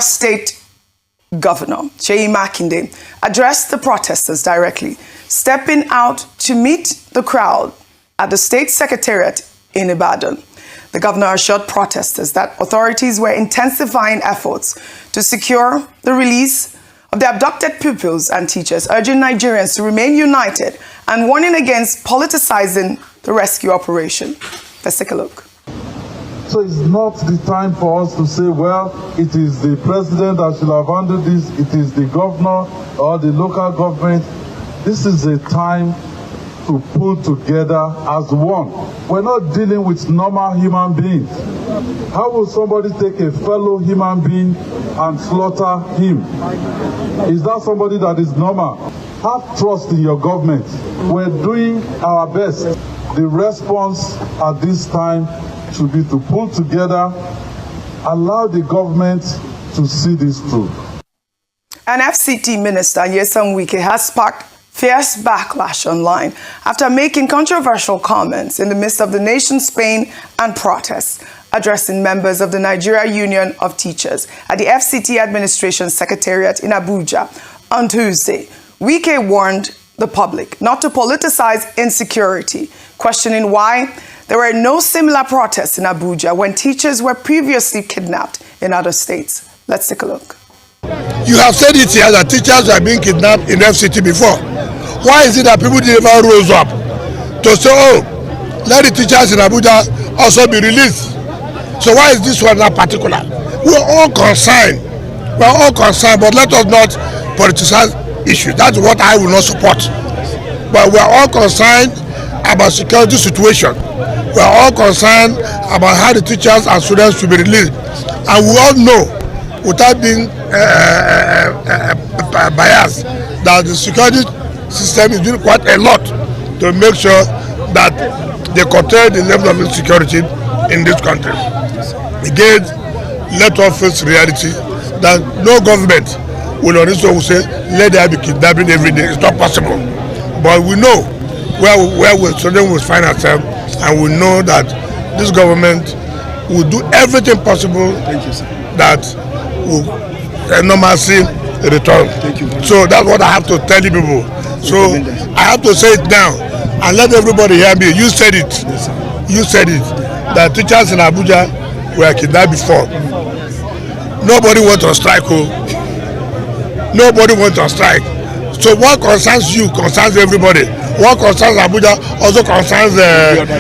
State Governor Seyi Makinde addressed the protesters directly, stepping out to meet the crowd at the state secretariat in Ibadan. The governor assured protesters that authorities were intensifying efforts to secure the release of the abducted pupils and teachers, urging Nigerians to remain united and warning against politicizing the rescue operation. Let's take a look. So it's not the time for us to say, well, it is the president that should have handled this, it is the governor or the local government. This is a time to pull together as one. We're not dealing with normal human beings. How will somebody take a fellow human being and slaughter him? Is that somebody that is normal? Have trust in your government. We're doing our best. The response at this time should be to pull together, allow the government to see this through. An FCT minister, Wike, has sparked fierce backlash online after making controversial comments in the midst of the nation's pain and protests, addressing members of the Nigeria Union of Teachers at the FCT Administration Secretariat in Abuja on Tuesday. Wike warned the public not to politicize insecurity, questioning why there were no similar protests in Abuja when teachers were previously kidnapped in other states. Let's take a look. You have said it here that teachers are being kidnapped in FCT before. Why is it that people never rose up to say, oh, let the teachers in Abuja also be released? So why is this one not particular? We're all concerned. But let us not politicize issues. That's what I will not support. But we're all concerned about security situation. We're all concerned about how the teachers and students should be released. And we all know, without being biased, that the security system is doing quite a lot to make sure that they contain the level of insecurity in this country. Again, let us face reality that no government will on this one say, let there be kidnapping every day. It's not possible. But we know where we children will find ourselves, and we know that this government will do everything possible that will normalcy return. So that's what I have to tell you people. So I have to say it now and let everybody hear me. You said it. You said it. That teachers in Abuja were kidnapped before. Nobody went on strike. Nobody went on strike. So what concerns you concerns everybody. What concerns Abuja also concerns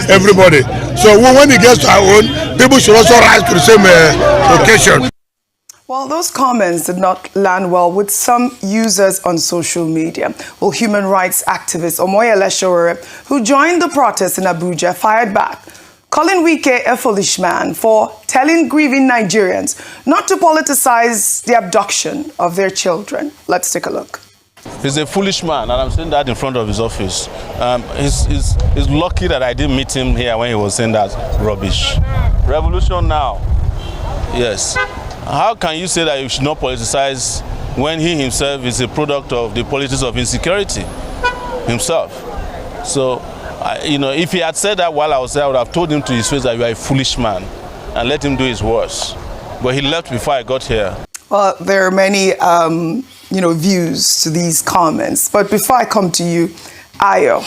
everybody. So when it gets to our own, people should also rise to the same occasion. Well, those comments did not land well with some users on social media. Well, human rights activist Omoyele Sowore, who joined the protest in Abuja, fired back, calling Wike a foolish man for telling grieving Nigerians not to politicize the abduction of their children. Let's take a look. He's a foolish man, and I'm saying that in front of his office. He's lucky that I didn't meet him here when he was saying that rubbish. Revolution now. Yes. How can you say that you should not politicize when he himself is a product of the politics of insecurity himself? So, if he had said that while I was there, I would have told him to his face that you are a foolish man and let him do his worst. But he left before I got here. Well, there are many, views to these comments. But before I come to you, Ayo,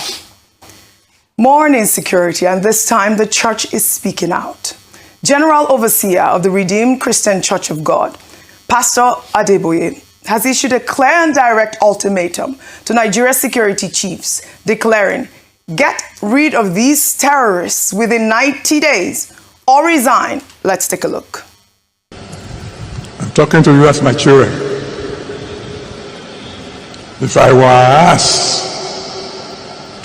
more on insecurity, and this time the church is speaking out. General Overseer of the Redeemed Christian Church of God, Pastor Adeboye, has issued a clear and direct ultimatum to Nigeria security chiefs, declaring, get rid of these terrorists within 90 days or resign. Let's take a look. I'm talking to you as my children. If I were asked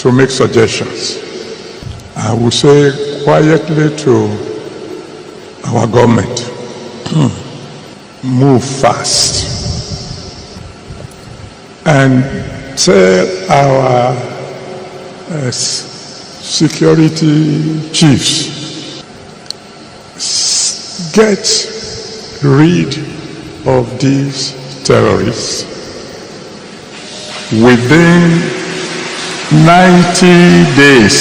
to make suggestions, I would say quietly to our government, move fast and tell our security chiefs, get rid of these terrorists within 90 days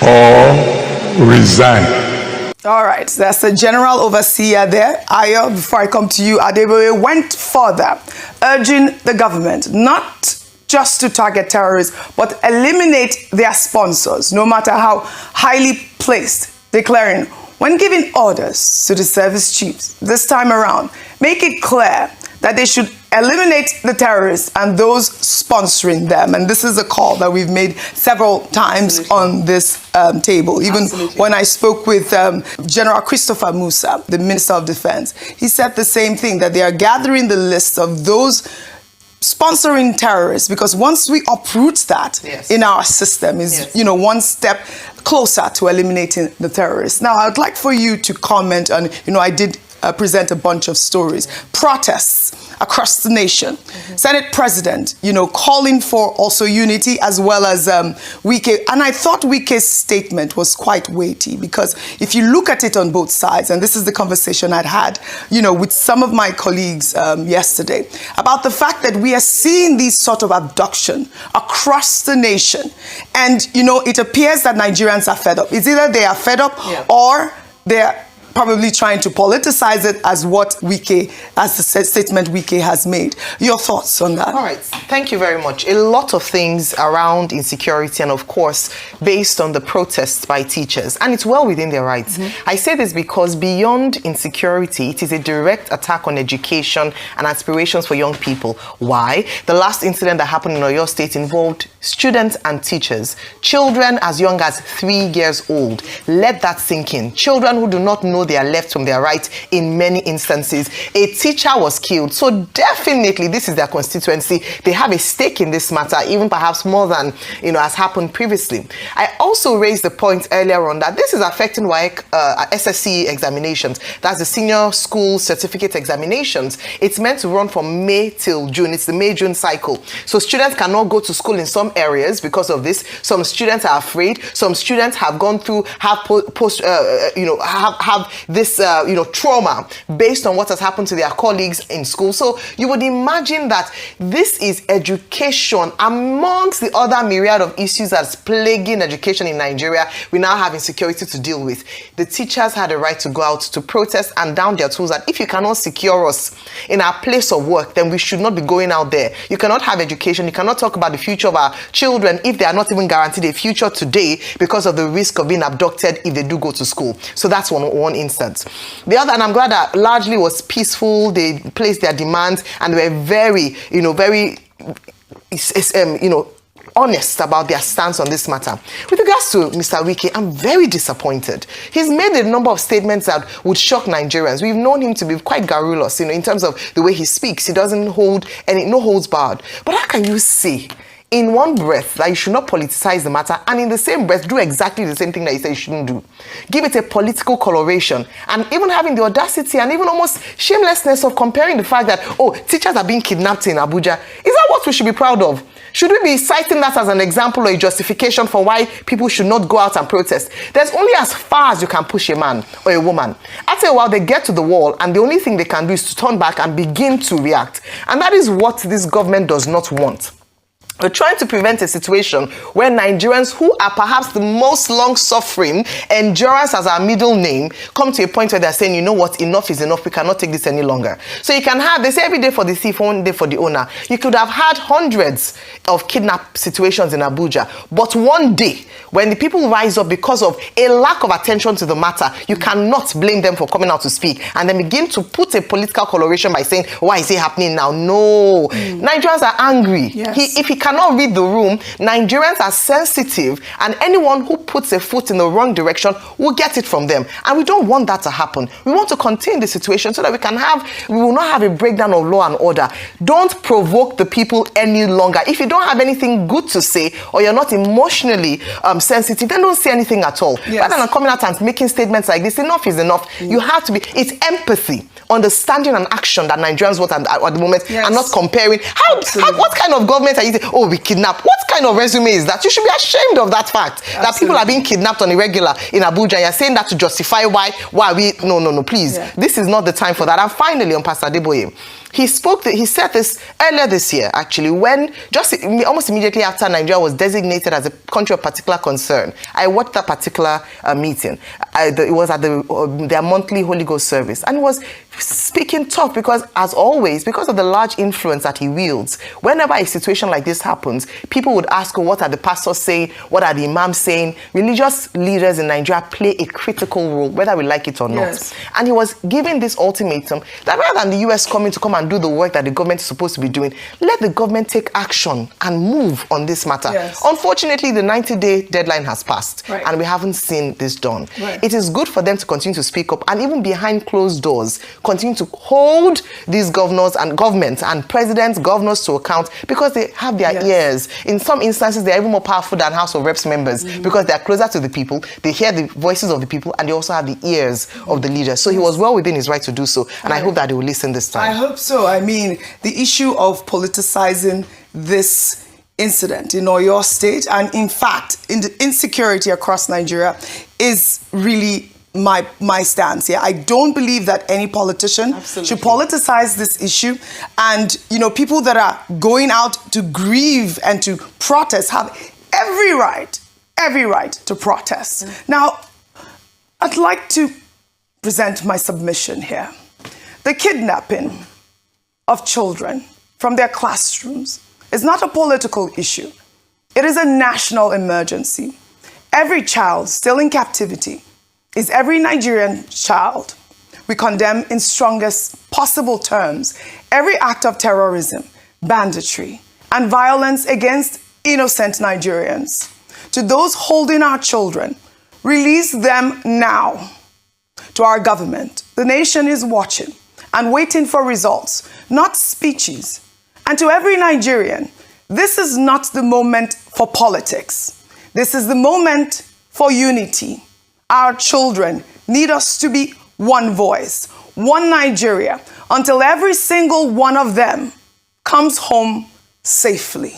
or resign. All right, that's the general overseer there. Ayo, before I come to you, Adeboye went further, urging the government not just to target terrorists, but eliminate their sponsors, no matter how highly placed, declaring, when giving orders to the service chiefs this time around, make it clear that they should eliminate the terrorists and those sponsoring them. And this is a call that we've made several times on this table. Even when I spoke with General Christopher Musa, the Minister of Defense, he said the same thing, that they are gathering the list of those sponsoring terrorists, because once we uproot that in our system is, you know, one step closer to eliminating the terrorists. Now, I'd like for you to comment on, you know, I did present a bunch of stories, protests across the nation, Senate President, you know, calling for also unity, as well as Wike. And I thought Wike's statement was quite weighty, because if you look at it on both sides, and this is the conversation I'd had, you know, with some of my colleagues yesterday, about the fact that we are seeing these sort of abduction across the nation. And, you know, it appears that Nigerians are fed up. It's either they are fed up or they're probably trying to politicize it, as what Wike, as the statement Wike has made. Your thoughts on that? All right, thank you very much. A lot of things around insecurity, and of course, based on the protests by teachers, and it's well within their rights. I say this because beyond insecurity, it is a direct attack on education and aspirations for young people. Why? The last incident that happened in Oyo State involved students and teachers, children as young as 3 years old. Let that sink in. Children who do not know their left from their right in many instances. A teacher was killed. So definitely this is their constituency. They have a stake in this matter, even perhaps more than, you know, has happened previously. I also raised the point earlier on that this is affecting Wike SSC examinations. That's the senior school certificate examinations. It's meant to run from May till June. It's the May-June cycle. So students cannot go to school in some areas because of this. Some students are afraid. Some students have gone through, have this, trauma based on what has happened to their colleagues in school. So you would imagine that this is education amongst the other myriad of issues that's plaguing education in Nigeria. We now have insecurity to deal with. The teachers had a right to go out to protest and down their tools that if you cannot secure us in our place of work, then we should not be going out there. You cannot have education. You cannot talk about the future of our children if they are not even guaranteed a future today because of the risk of being abducted if they do go to school. So that's one instance. The other, and I'm glad that largely was peaceful. They placed their demands and they were very, honest about their stance on this matter. With regards to Mr. Wike, I'm very disappointed. He's made a number of statements that would shock Nigerians. We've known him to be quite garrulous, in terms of the way he speaks. He doesn't hold any, no holds barred. But how can you say in one breath that you should not politicize the matter, and in the same breath do exactly the same thing that you say you shouldn't do? Give it a political coloration, and even having the audacity and even almost shamelessness of comparing the fact that, oh, teachers are being kidnapped in Abuja. Is that what we should be proud of? Should we be citing that as an example or a justification for why people should not go out and protest? There's only as far as you can push a man or a woman. After a while, they get to the wall, and the only thing they can do is to turn back and begin to react. And that is what this government does not want. We're trying to prevent a situation where Nigerians, who are perhaps the most long-suffering, endurance as our middle name, come to a point where they're saying, you know what, enough is enough, we cannot take this any longer. So you can have, they say every day for the thief, one day for the owner. You could have had hundreds of kidnap situations in Abuja, but one day, when the people rise up because of a lack of attention to the matter, you cannot blame them for coming out to speak and then begin to put a political coloration by saying, why is it happening now? No. Nigerians are angry. Yes. If he cannot read the room, Nigerians are sensitive, and anyone who puts a foot in the wrong direction will get it from them. And we don't want that to happen. We want to contain the situation so that we will not have a breakdown of law and order. Don't provoke the people any longer. If you don't have anything good to say, or you're not emotionally sensitive, then don't say anything at all. Yes. Rather than coming out and making statements like this, enough is enough. You have to be, it's empathy, understanding and action that Nigerians want at the moment, and not comparing. What kind of government are you saying, oh, we kidnap? What kind of resume is that? You should be ashamed of that fact. That people are being kidnapped on a regular in Abuja. You're saying that to justify why we, no, please. This is not the time for that. And finally, on Pastor Adeboye, He said this earlier this year, actually, when just almost immediately after Nigeria was designated as a country of particular concern. I watched that particular meeting. It was at their monthly Holy Ghost service, and he was speaking tough because, as always, because of the large influence that he wields, whenever a situation like this happens, people would ask, oh, what are the pastors saying? What are the imams saying? Religious leaders in Nigeria play a critical role, whether we like it or not. Yes. And he was giving this ultimatum that rather than the US coming to come and do the work that the government is supposed to be doing, let the government take action and move on this matter. Yes. Unfortunately, the 90-day deadline has passed, right, and we haven't seen this done. Right. It is good for them to continue to speak up, and even behind closed doors, continue to hold these governors and governments and presidents, governors to account, because they have their yes, ears. In some instances, they're even more powerful than House of Reps members, because they're closer to the people, they hear the voices of the people, and they also have the ears of the leaders. So he was well within his right to do so, and I hope that they will listen this time. I hope so. I mean, the issue of politicizing this incident in Oyo State, and in fact, in the insecurity across Nigeria, is really my stance here. I don't believe that any politician should politicize this issue, and people that are going out to grieve and to protest have every right to protest. Now, I'd like to present my submission here. The kidnapping of children from their classrooms is not a political issue. It is a national emergency. Every child still in captivity is every Nigerian child. We condemn in strongest possible terms every act of terrorism, banditry, and violence against innocent Nigerians. To those holding our children, release them now. To our government, the nation is watching and waiting for results, not speeches. And to every Nigerian, this is not the moment for politics. This is the moment for unity. Our children need us to be one voice, one Nigeria, until every single one of them comes home safely.